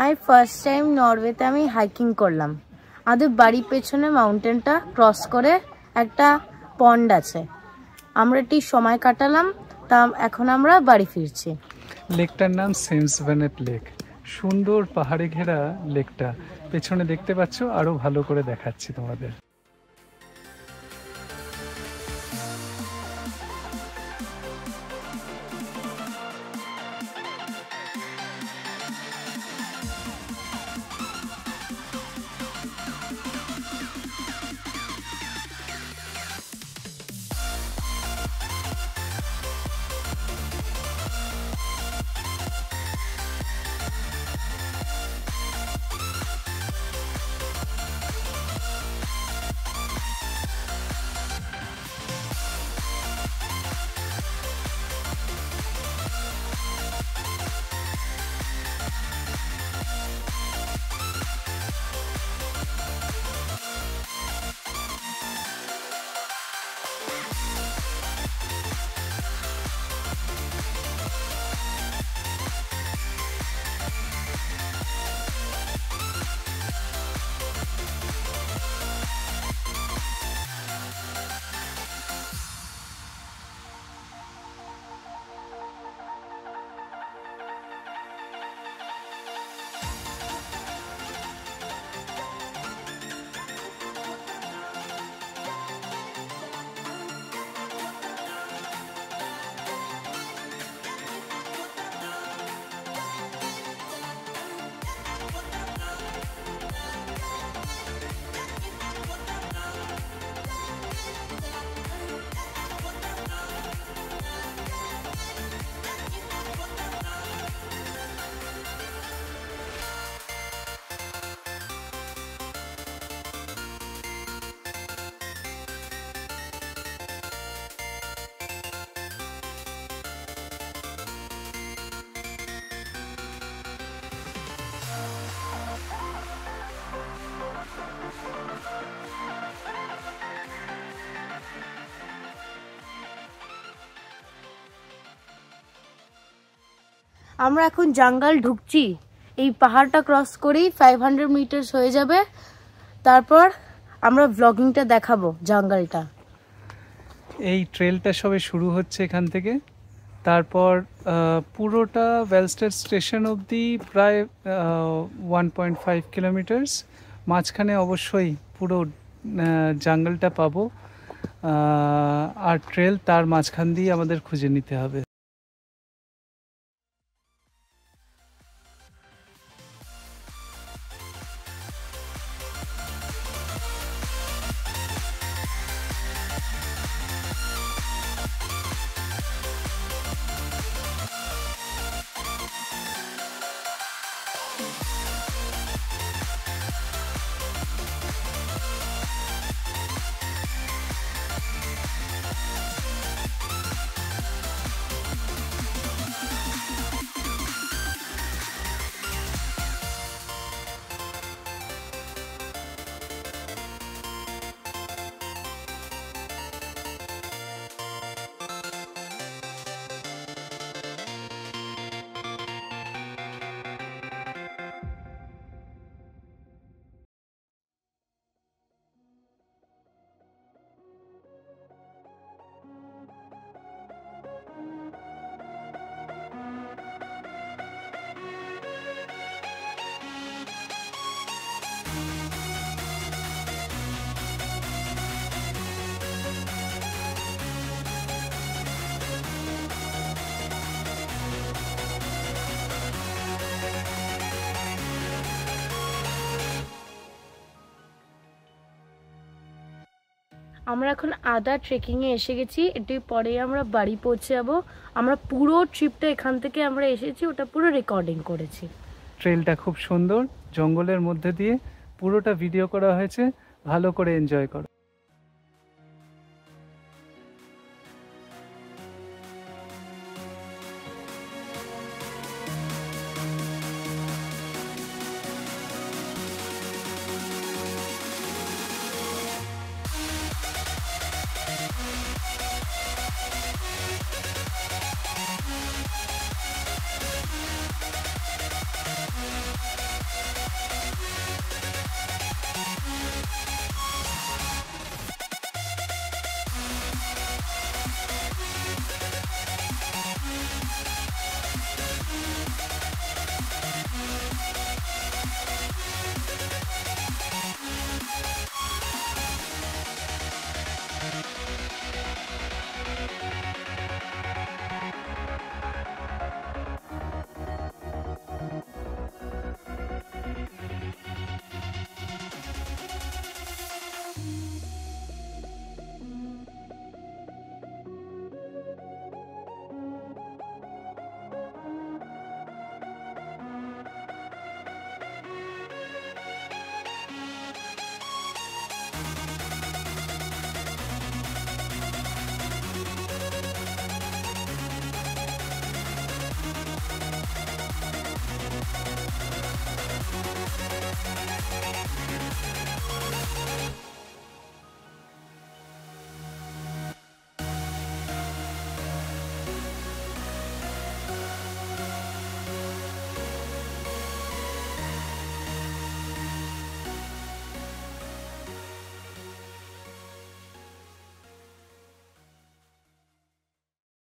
আমি first time নরওয়েতে আমি hiking করলাম। আমাদের বাড়ির পেছনে মাউন্টেনটা ক্রস করে একটা পন্ড আছে, আমরা ঠিক সময় কাটালাম। তা এখন আমরা বাড়ি ফিরছি। লেকটার নাম সেমসভ্যানেট লেক। সুন্দর পাহাড়ে ঘেরা লেকটা পেছনে দেখতে পাচ্ছ, আরো ভালো করে দেখাচ্ছি তোমাদের। আমরা এখন জঙ্গল ঢুকছি। এই পাহাড়টা ক্রস করেই 500 মিটার হয়ে যাবে, তারপর আমরা ব্লগিংটা দেখাবো জঙ্গলটা। এই ট্রেলটা সবে শুরু হচ্ছে এখান থেকে, তারপর পুরোটা ভ্যালস্টার স্টেশন অবধি প্রায় 1.5 কিলোমিটার্স। মাঝখানে অবশ্যই পুরো জঙ্গলটা পাবো, আর ট্রেল তার মাঝখান দিয়ে আমাদের খুঁজে নিতে হবে। আমরা এখন আদা ট্রেকিং এ এসে গেছি, একটু পরে আমরা বাড়ি পৌঁছে যাবো। আমরা পুরো ট্রিপটা এখান থেকে আমরা এসেছি, ওটা পুরো রেকর্ডিং করেছি। ট্রেলটা খুব সুন্দর, জঙ্গলের মধ্যে দিয়ে পুরোটা ভিডিও করা হয়েছে, ভালো করে এনজয় করো।